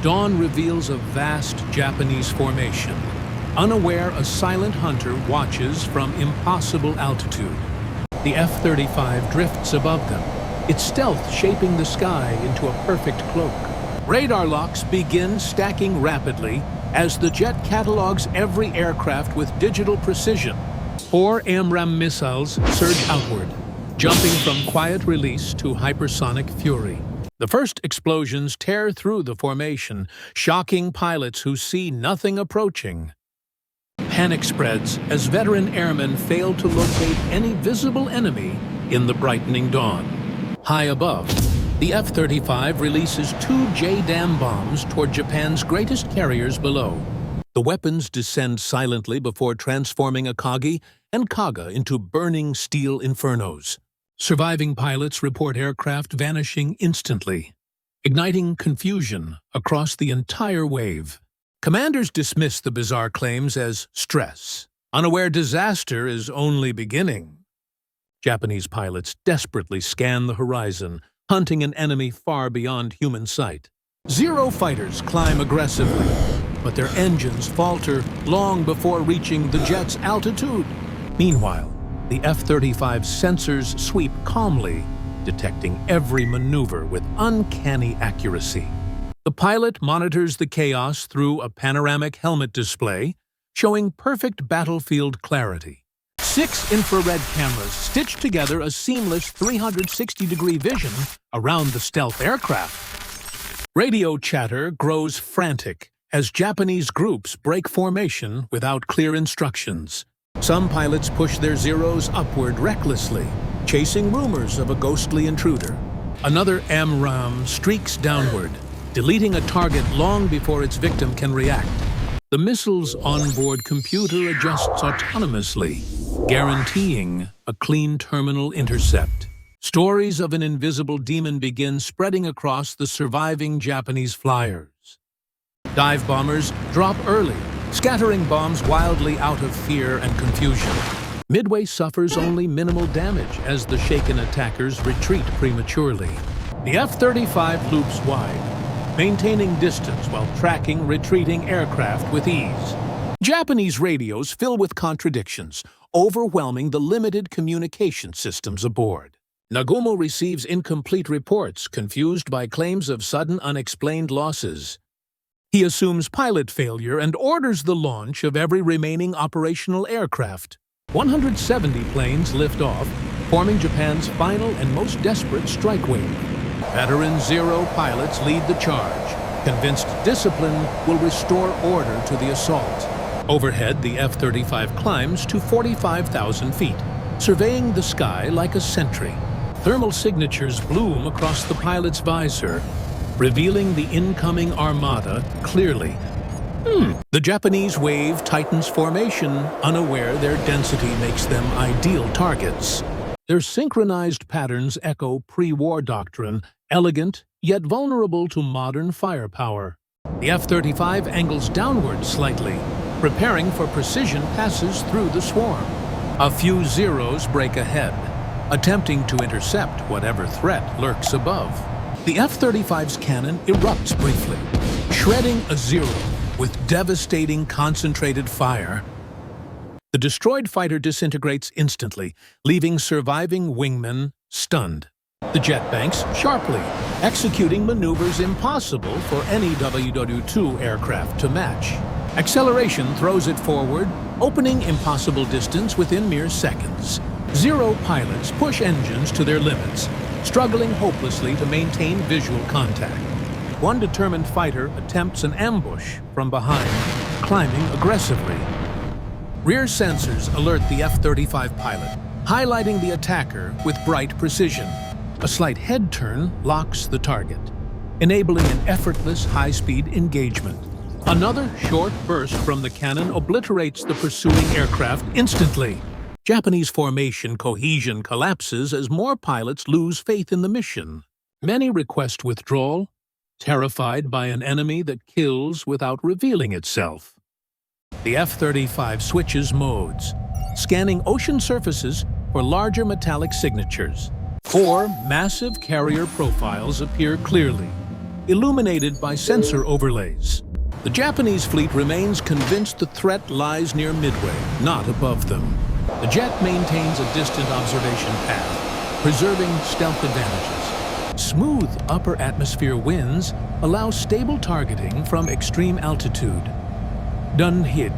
dawn reveals a vast Japanese formation. Unaware, a silent hunter watches from impossible altitude. The F-35 drifts above them, its stealth shaping the sky into a perfect cloak. Radar locks begin stacking rapidly as the jet catalogs every aircraft with digital precision. 4 AMRAAM missiles surge outward, jumping from quiet release to hypersonic fury. The first explosions tear through the formation, shocking pilots who see nothing approaching. Panic spreads as veteran airmen fail to locate any visible enemy in the brightening dawn. High above, the F-35 releases 2 JDAM bombs toward Japan's greatest carriers below. The weapons descend silently before transforming Akagi and Kaga into burning steel infernos. Surviving pilots report aircraft vanishing instantly, igniting confusion across the entire wave. Commanders dismiss the bizarre claims as stress, unaware disaster is only beginning. Japanese pilots desperately scan the horizon, hunting an enemy far beyond human sight. Zero fighters climb aggressively, but their engines falter long before reaching the jet's altitude. Meanwhile, the F-35 sensors sweep calmly, detecting every maneuver with uncanny accuracy. The pilot monitors the chaos through a panoramic helmet display, showing perfect battlefield clarity. 6 infrared cameras stitch together a seamless 360-degree vision around the stealth aircraft. Radio chatter grows frantic as Japanese groups break formation without clear instructions. Some pilots push their Zeros upward recklessly, chasing rumors of a ghostly intruder. Another AMRAAM streaks downward, deleting a target long before its victim can react. The missile's onboard computer adjusts autonomously, guaranteeing a clean terminal intercept. Stories of an invisible demon begin spreading across the surviving Japanese flyers. Dive bombers drop early, scattering bombs wildly out of fear and confusion. Midway suffers only minimal damage as the shaken attackers retreat prematurely. The F-35 loops wide, maintaining distance while tracking retreating aircraft with ease. Japanese radios fill with contradictions, overwhelming the limited communication systems aboard. Nagumo receives incomplete reports, confused by claims of sudden unexplained losses. He assumes pilot failure and orders the launch of every remaining operational aircraft. 170 planes lift off, forming Japan's final and most desperate strike wave. Veteran Zero pilots lead the charge, convinced discipline will restore order to the assault. Overhead, the F-35 climbs to 45,000 feet, surveying the sky like a sentry. Thermal signatures bloom across the pilot's visor, revealing the incoming armada clearly. The Japanese wave tightens formation, unaware their density makes them ideal targets. Their synchronized patterns echo pre-war doctrine, elegant yet vulnerable to modern firepower. The F-35 angles downward slightly, preparing for precision passes through the swarm. A few Zeros break ahead, attempting to intercept whatever threat lurks above. The F-35's cannon erupts briefly, shredding a Zero with devastating concentrated fire. The destroyed fighter disintegrates instantly, leaving surviving wingmen stunned. The jet banks sharply, executing maneuvers impossible for any WW-2 aircraft to match. Acceleration throws it forward, opening impossible distance within mere seconds. Zero pilots push engines to their limits, struggling hopelessly to maintain visual contact. One determined fighter attempts an ambush from behind, climbing aggressively. Rear sensors alert the F-35 pilot, highlighting the attacker with bright precision. A slight head turn locks the target, enabling an effortless high-speed engagement. Another short burst from the cannon obliterates the pursuing aircraft instantly. Japanese formation cohesion collapses as more pilots lose faith in the mission. Many request withdrawal, terrified by an enemy that kills without revealing itself. The F-35 switches modes, scanning ocean surfaces for larger metallic signatures. 4 massive carrier profiles appear clearly, illuminated by sensor overlays. The Japanese fleet remains convinced the threat lies near Midway, not above them. The jet maintains a distant observation path, preserving stealth advantages. Smooth upper atmosphere winds allow stable targeting from extreme altitude. Done hit.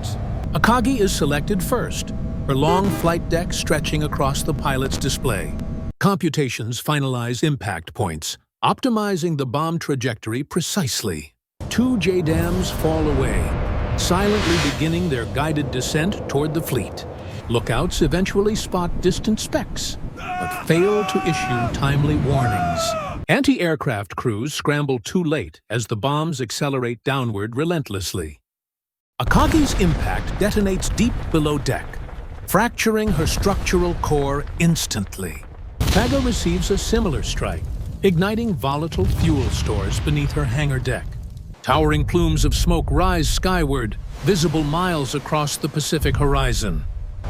Akagi is selected first, her long flight deck stretching across the pilot's display. Computations finalize impact points, optimizing the bomb trajectory precisely. 2 JDAMs fall away, silently beginning their guided descent toward the fleet. Lookouts eventually spot distant specks, but fail to issue timely warnings. Anti-aircraft crews scramble too late as the bombs accelerate downward relentlessly. Akagi's impact detonates deep below deck, fracturing her structural core instantly. Paga receives a similar strike, igniting volatile fuel stores beneath her hangar deck. Towering plumes of smoke rise skyward, visible miles across the Pacific horizon.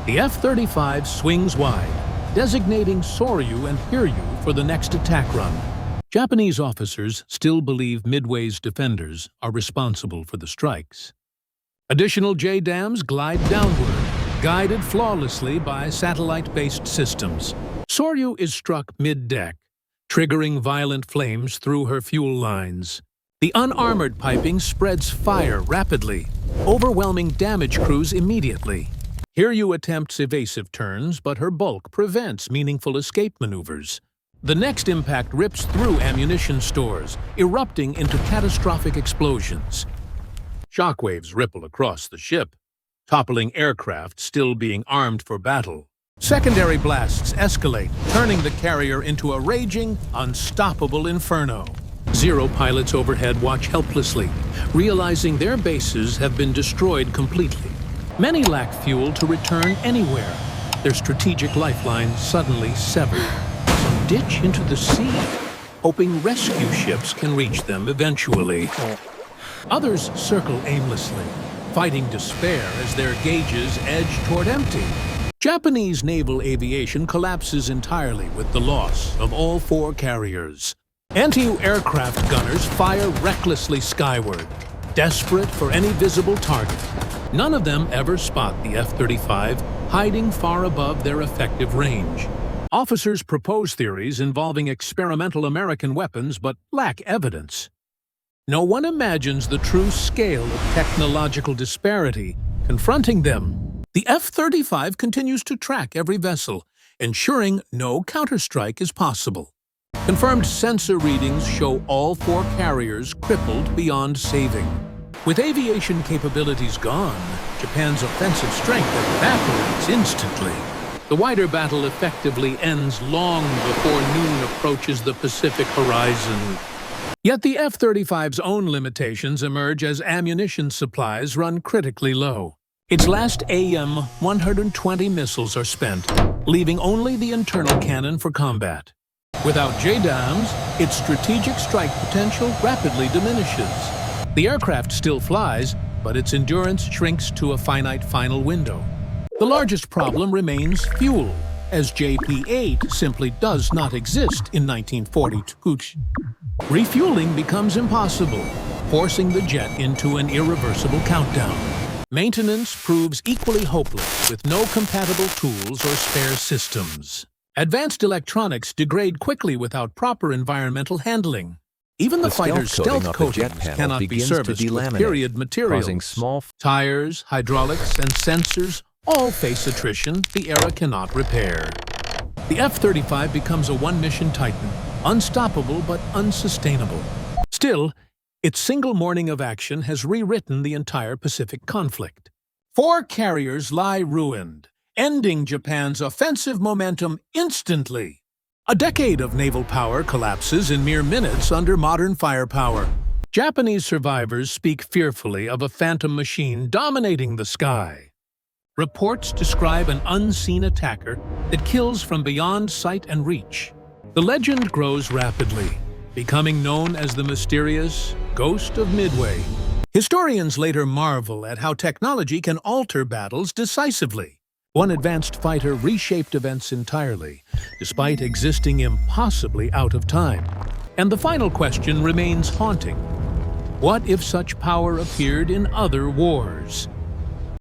The F-35 swings wide, designating Soryu and Hiryu for the next attack run. Japanese officers still believe Midway's defenders are responsible for the strikes. Additional JDAMs glide downward, guided flawlessly by satellite-based systems. Soryu is struck mid-deck, triggering violent flames through her fuel lines. The unarmored piping spreads fire rapidly, overwhelming damage crews immediately. Hiryu attempts evasive turns, but her bulk prevents meaningful escape maneuvers. The next impact rips through ammunition stores, erupting into catastrophic explosions. Shockwaves ripple across the ship, toppling aircraft still being armed for battle. Secondary blasts escalate, turning the carrier into a raging, unstoppable inferno. 0 pilots overhead watch helplessly, realizing their bases have been destroyed completely. Many lack fuel to return anywhere, their strategic lifelines suddenly severed. Some ditch into the sea, hoping rescue ships can reach them eventually. Others circle aimlessly, fighting despair as their gauges edge toward empty. Japanese naval aviation collapses entirely with the loss of all 4 carriers. Anti-aircraft gunners fire recklessly skyward, desperate for any visible target. None of them ever spot the F-35, hiding far above their effective range. Officers propose theories involving experimental American weapons but lack evidence. No one imagines the true scale of technological disparity confronting them. The F-35 continues to track every vessel, ensuring no counterstrike is possible. Confirmed sensor readings show all 4 carriers crippled beyond saving. With aviation capabilities gone, Japan's offensive strength evaporates instantly. The wider battle effectively ends long before noon approaches the Pacific horizon. Yet the F-35's own limitations emerge as ammunition supplies run critically low. Its last AIM-120 missiles are spent, leaving only the internal cannon for combat. Without JDAMs, its strategic strike potential rapidly diminishes. The aircraft still flies, but its endurance shrinks to a finite final window. The largest problem remains fuel, as JP-8 simply does not exist in 1942. Refueling becomes impossible, forcing the jet into an irreversible countdown. Maintenance proves equally hopeless with no compatible tools or spare systems. Advanced electronics degrade quickly without proper environmental handling. Even the fighter's stealth coatings cannot be serviced with period materials. Tires, hydraulics, and sensors all face attrition the era cannot repair. The F-35 becomes a one-mission titan, unstoppable but unsustainable. Still, its single morning of action has rewritten the entire Pacific conflict. 4 carriers lie ruined, ending Japan's offensive momentum instantly. A decade of naval power collapses in mere minutes under modern firepower. Japanese survivors speak fearfully of a phantom machine dominating the sky. Reports describe an unseen attacker that kills from beyond sight and reach. The legend grows rapidly, becoming known as the mysterious Ghost of Midway. Historians later marvel at how technology can alter battles decisively. One advanced fighter reshaped events entirely, despite existing impossibly out of time. And the final question remains haunting. What if such power appeared in other wars?